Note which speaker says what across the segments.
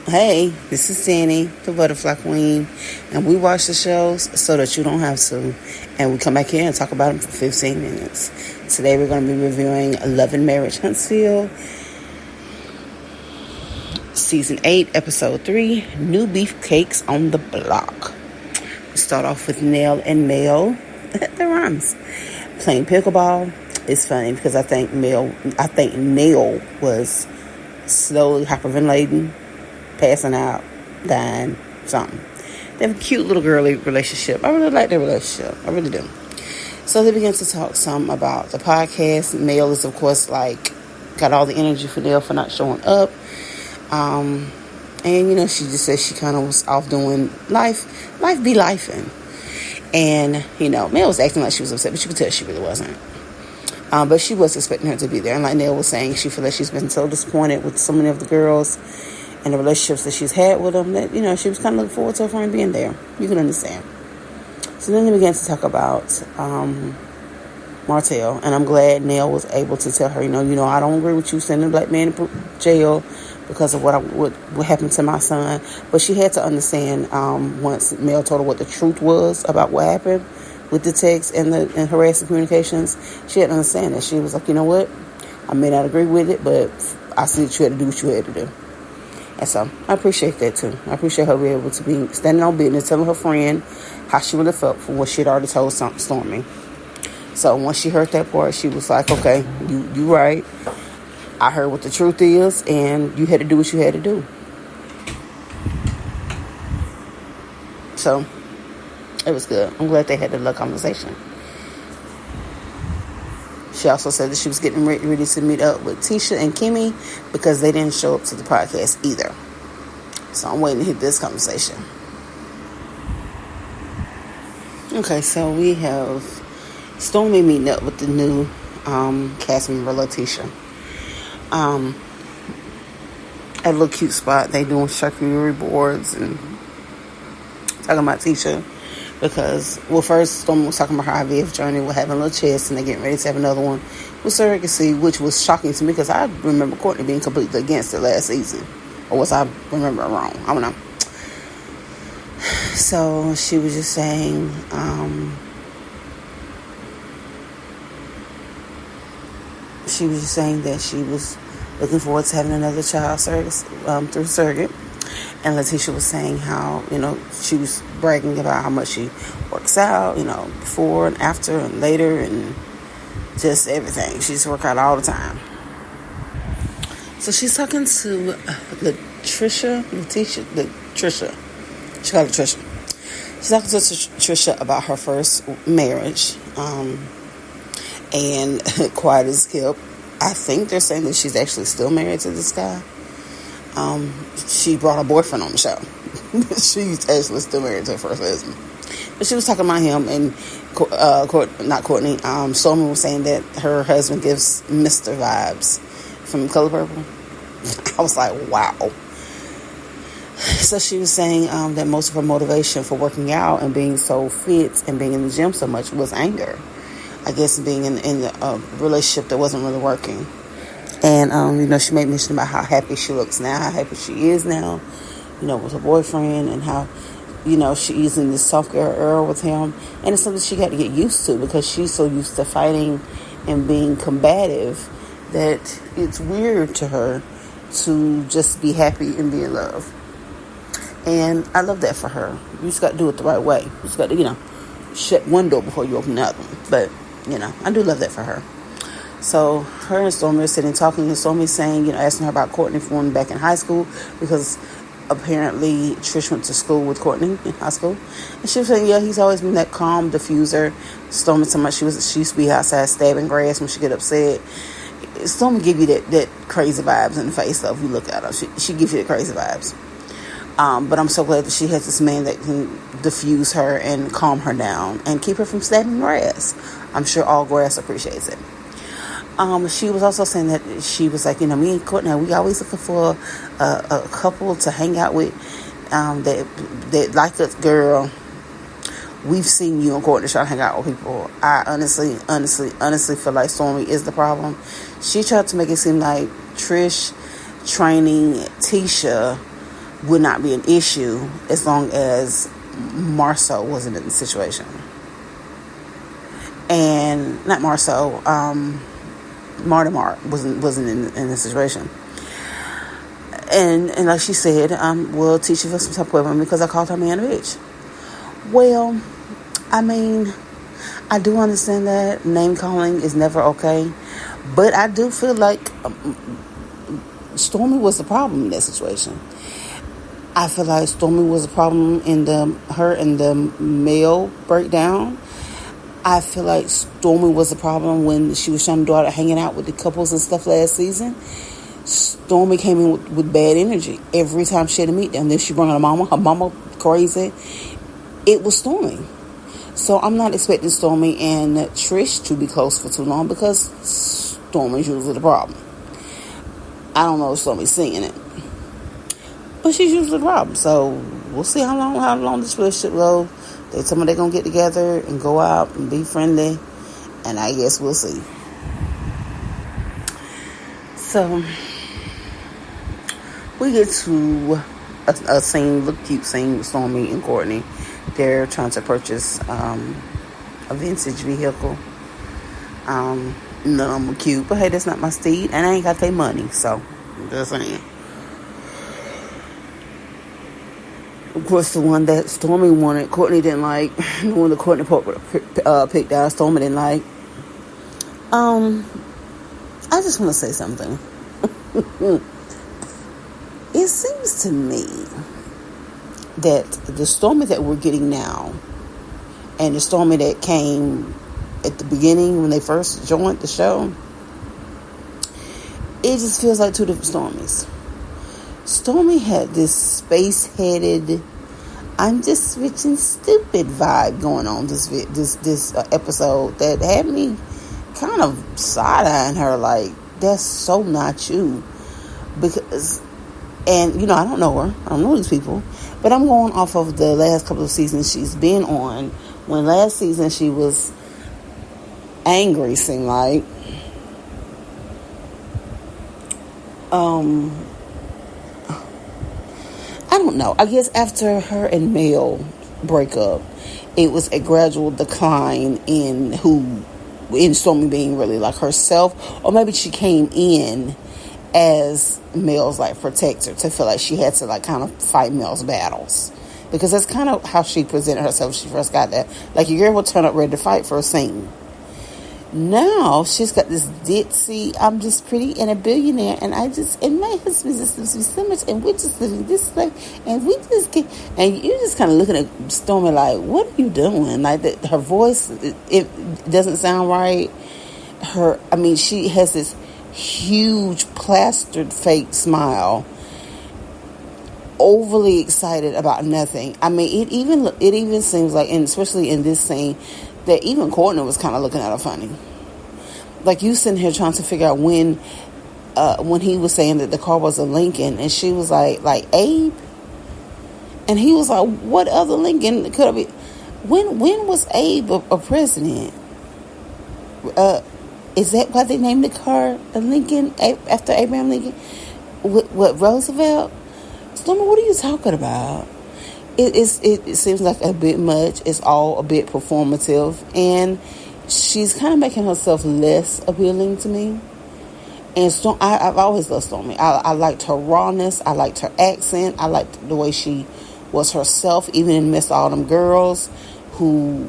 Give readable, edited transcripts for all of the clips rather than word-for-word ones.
Speaker 1: Hey, this is Sandy, the Butterfly Queen, and we watch the shows so that you don't have to. And we come back here and talk about them for 15 minutes. Today we're going to be reviewing Love and Marriage Huntsville, Season 8, Episode 3, New Beef Cakes on the Block. We start off with Nell and Mel. That rhymes. Playing pickleball. It's funny because I think Nell was slowly hyperventilating, passing out, dying, something. They have a cute little girly relationship. I really like their relationship. I really do. So they begin to talk some about the podcast. Mel is, of course, got all the energy for Nell for not showing up. And, she just said she kind of was off doing life. Life be lifing. And, Mel was acting like she was upset, but you could tell she really wasn't. But she was expecting her to be there. And like Nell was saying, she feels like she's been so disappointed with so many of the girls and the relationships that she's had with them that, she was kind of looking forward to her friend being there. You can understand. So then they began to talk about Martell. And I'm glad Nell was able to tell her, I don't agree with you sending a black man to jail because of what happened to my son. But she had to understand once Mel told her what the truth was about what happened with the text and harassing communications. She had to understand that. She was like, you know what? I may not agree with it, but I see that you had to do what you had to do. And so I appreciate that too. I appreciate her being able to be standing on business, telling her friend how she would have felt for what she had already told Stormy. So once she heard that part, she was like, okay, you right. I heard what the truth is, and you had to do what you had to do. So it was good. I'm glad they had the little conversation. She also said that she was getting ready to meet up with Tisha and Kimmy because they didn't show up to the podcast either. So I'm waiting to hear this conversation. Okay, so we have Stormy meeting up with the new cast member, Letitia. At a little cute spot. They doing charcuterie boards and talking about Tisha. Because, first, Stormy was talking about her IVF journey with having a little chest, and they're getting ready to have another one with surrogacy, which was shocking to me because I remember Courtney being completely against it last season. Or was I remembering wrong? I don't know. So she was just saying, that she was looking forward to having another child through surrogate. And Letitia was saying how, she was bragging about how much she works out, before and after and later and just everything. She just works out all the time. So she's talking to Letitia. She called her Trisha. She's talking to Trisha about her first marriage. And quiet as kept. I think they're saying that she's actually still married to this guy. She brought her boyfriend on the show. She's actually still married to her first husband. But she was talking about him, and not Courtney. Stormy was saying that her husband gives Mr. vibes from Color Purple. I was like, wow. So she was saying that most of her motivation for working out and being so fit and being in the gym so much was anger. I guess being in a relationship that wasn't really working. And, she made mention about how happy she looks now, how happy she is now, with her boyfriend, and how, she's in this soft girl era with him. And it's something she got to get used to because she's so used to fighting and being combative that it's weird to her to just be happy and be in love. And I love that for her. You just got to do it the right way. You just got to, shut one door before you open the other one. But, I do love that for her. So her and Stormy are sitting talking, and Stormy saying, asking her about Courtney from back in high school because apparently Trish went to school with Courtney in high school. And she was saying, yeah, he's always been that calm diffuser. Stormy talking about she used to be outside stabbing grass when she get upset. Stormy give you that crazy vibes in the face though if you look at her. She gives you the crazy vibes. But I'm so glad that she has this man that can diffuse her and calm her down and keep her from stabbing grass. I'm sure all grass appreciates it. She was also saying that she was like, me and Courtney, we always looking for a couple to hang out with that like us, girl. We've seen you and Courtney try to hang out with people. I honestly feel like Stormy is the problem. She tried to make it seem like Trish training Tisha would not be an issue as long as Marceau wasn't in the situation. And not Marceau, Martimar wasn't in the situation. And like she said, we'll teach you some type of women because I called her man a bitch. Well, I mean, I do understand that name calling is never okay, but I do feel like Stormy was the problem in that situation. I feel like Stormy was a problem in her and the male breakdown. I feel like Stormy was a problem when she was trying to do all the hanging out with the couples and stuff last season. Stormy came in with bad energy every time she had to meet them. Then she brought her mama crazy. It was Stormy. So I'm not expecting Stormy and Trish to be close for too long because Stormy's usually the problem. I don't know if Stormy's seeing it, but she's usually the problem. So we'll see how long this relationship goes. They tell me they're gonna get together and go out and be friendly, and I guess we'll see. So we get to a scene, look cute scene with Stormy and Courtney. They're trying to purchase a vintage vehicle. No, I'm cute, but hey, that's not my steed, and I ain't got to pay money, so I'm just saying. Of course, the one that Stormy wanted, Courtney didn't like. The one that Courtney picked out, Stormy didn't like. I just want to say something. It seems to me that the Stormy that we're getting now and the Stormy that came at the beginning when they first joined the show, it just feels like two different Stormies. Stormy had this space-headed, I'm just rich and stupid vibe going on this episode that had me kind of side-eyeing her like, that's so not you. Because, and you know, I don't know her, I don't know these people, but I'm going off of the last couple of seasons she's been on. When last season she was angry, seemed like. I don't know. I guess after her and Mel break up, it was a gradual decline in Stormy being really like herself, or maybe she came in as Mel's like protector to feel like she had to like kind of fight Mel's battles, because that's kind of how she presented herself when she first got there. Like, your girl would turn up ready to fight for a scene. Now she's got this ditzy, I'm just pretty and a billionaire, and my husband just lives me so much, and we're just living this life, and we just get, and you're just kind of looking at Stormy like, what are you doing? Like, her voice, it doesn't sound right. She has this huge plastered fake smile, overly excited about nothing. It even seems like, and especially in this scene, that even Courtney was kind of looking at her funny. Like, you sitting here trying to figure out when he was saying that the car was a Lincoln, and she was like Abe, and he was like, what other Lincoln could it be? When was Abe a president? Is that why they named the car a Lincoln after Abraham Lincoln? What, Roosevelt? Stormy, what are you talking about? It seems like a bit much. It's all a bit performative, and she's kind of making herself less appealing to me. And I've always loved Stormy. I liked her rawness. I liked her accent. I liked the way she was herself, even in the midst of all them girls who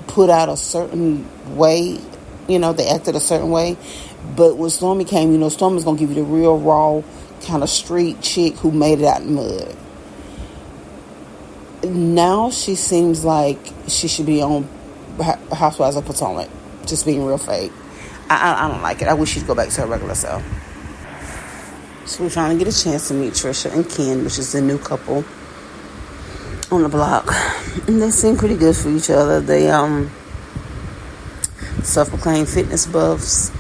Speaker 1: put out a certain way. You know, they acted a certain way. But when Stormy came, you know, Stormy's going to give you the real raw kind of street chick who made it out in the mud. Now she seems like she should be on Housewives of Potomac, just being real fake. I don't like it. I wish she'd go back to her regular self. So we finally get a chance to meet Trisha and Ken, which is the new couple on the block, and they seem pretty good for each other. They self-proclaimed fitness buffs.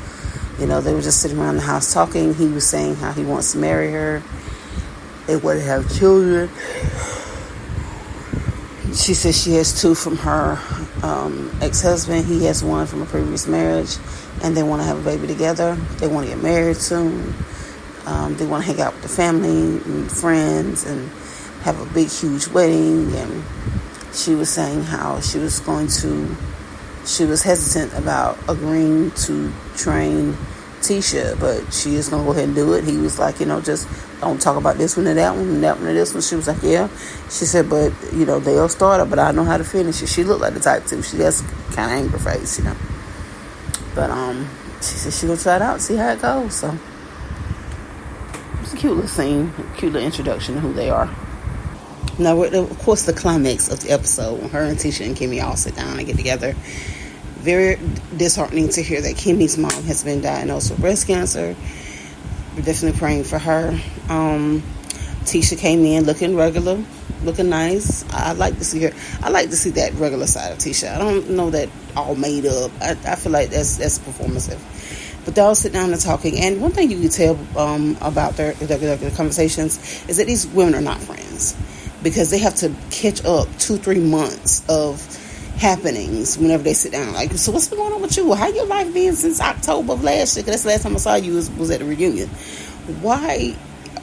Speaker 1: You know, they were just sitting around the house talking. He was saying how he wants to marry her. They want to have children. She says she has 2 from her ex-husband. He has 1 from a previous marriage. And they want to have a baby together. They want to get married soon. They want to hang out with the family and friends and have a big, huge wedding. And she was saying how she was hesitant about agreeing to train Tisha, but she is going to go ahead and do it. He was like, just don't talk about this one and that one and that one and this one. She was like, yeah. She said, but, they'll start it, but I know how to finish it. She looked like the type too. She has kind of angry face, But she said she going to try it out, see how it goes. So it's a cute little scene, a cute little introduction to who they are. Now, of course, the climax of the episode, when her and Tisha and Kimmy all sit down and get together. Very disheartening to hear that Kimmy's mom has been diagnosed with breast cancer. We're definitely praying for her. Tisha came in looking regular, looking nice. I like to see her. I like to see that regular side of Tisha. I don't know that all made up. I feel like that's performative. But they all sit down and talking. And one thing you can tell about their conversations is that these women are not friends, because they have to catch up 2-3 months of happenings whenever they sit down. Like, so what's been going on with you? How your life been since October of last year? Because that's the last time I saw you was at the reunion. Why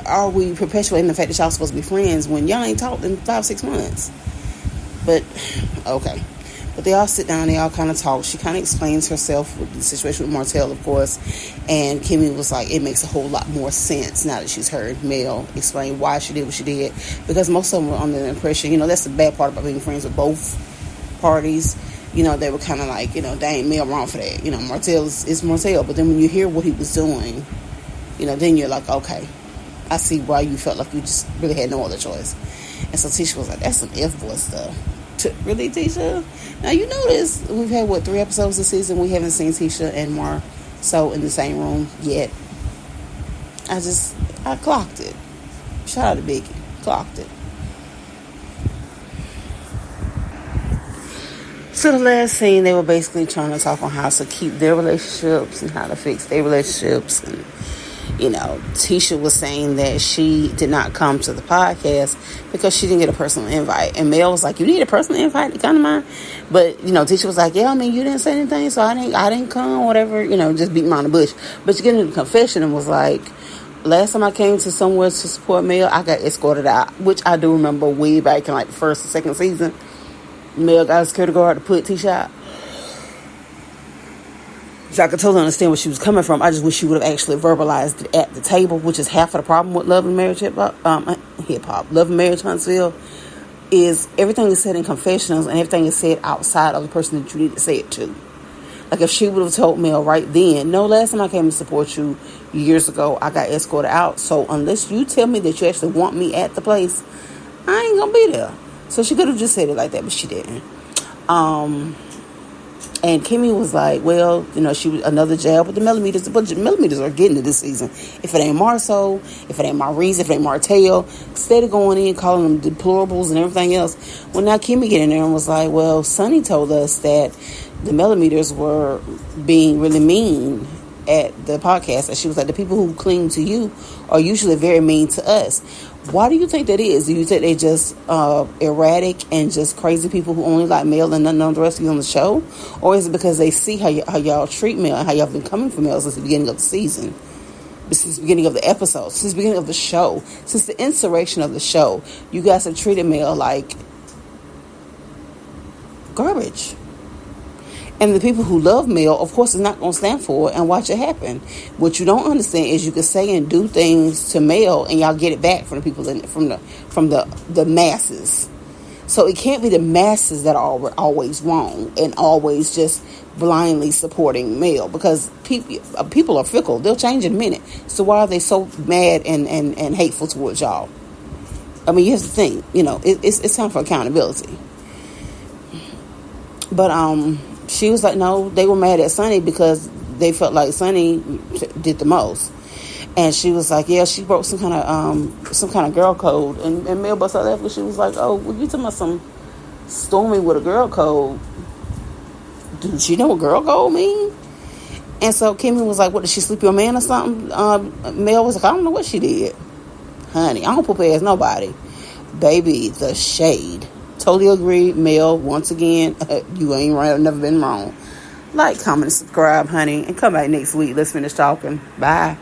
Speaker 1: are we perpetuating the fact that y'all supposed to be friends when y'all ain't talked in 5-6 months? But okay. But they all sit down, they all kind of talk. She kind of explains herself with the situation with Martell, of course. And Kimmy was like, it makes a whole lot more sense now that she's heard Mel explain why she did what she did. Because most of them were under the impression, that's the bad part about being friends with both parties. They were kind of like, dang, Mel wrong for that. Martell is Martell. But then when you hear what he was doing, then you're like, okay, I see why you felt like you just really had no other choice. And so Tisha was like, that's some F-boy stuff. Really, Tisha? Now, you notice we've had, 3 episodes this season? We haven't seen Tisha and Marceau in the same room yet. I clocked it. Shout out to Biggie. Clocked it. So the last scene, they were basically trying to talk on how to keep their relationships and how to fix their relationships. And, Tisha was saying that she did not come to the podcast because she didn't get a personal invite. And Mel was like, you need a personal invite to come to mine? But, Tisha was like, yeah, you didn't say anything, so I didn't come, whatever, just beating around the bush. But she get into the confession and was like, last time I came to somewhere to support Mel, I got escorted out, which I do remember way back in the first or second season. Mel got a security guard to put Tisha out. So I could totally understand where she was coming from. I just wish she would have actually verbalized it at the table, which is half of the problem with Love and Marriage hip-hop. Love and Marriage Huntsville is everything is said in confessionals and everything is said outside of the person that you need to say it to. Like if she would have told Mel right then, no, last time I came to support you years ago, I got escorted out. So unless you tell me that you actually want me at the place, I ain't going to be there. So she could have just said it like that, but she didn't. And Kimmy was like, well, she was another jab with the millimeters. But the millimeters are getting it this season. If it ain't Marceau, if it ain't Maurice, if it ain't Martell, instead of going in calling them deplorables and everything else. Well, now Kimmy get in there and was like, well, Sonny told us that the millimeters were being really mean at the podcast. And she was like, the people who cling to you are usually very mean to us. Why do you think that is? Do you think they just erratic and just crazy people who only like Mel and none of the rest of you on the show? Or is it because they see how y'all treat Mel and how y'all been coming for Mel since the beginning of the season? Since the beginning of the episode, since the beginning of the show, since the insurrection of the show, you guys have treated Mel like garbage. And the people who love Mel, of course, is not going to stand for it and watch it happen. What you don't understand is you can say and do things to Mel, and y'all get it back from the people from the masses. So it can't be the masses that are always wrong and always just blindly supporting Mel, because people are fickle. They'll change in a minute. So why are they so mad and hateful towards y'all? I mean, you have to think. It's time for accountability. But she was like, no, they were mad at Sonny because they felt like Sonny did the most. And she was like, yeah, she broke some kind of girl code. And Mel bust out laughing. She was like, oh, well, you talking about some storming with a girl code? Do she know what girl code mean? And so Kimmy was like, what, did she sleep your man or something? Mel was like, I don't know what she did. Honey, I don't put past nobody. Baby, the shade. Totally agree, Mel. Once again, you ain't right. Never been wrong. Like, comment, subscribe, honey, and come back next week. Let's finish talking. Bye.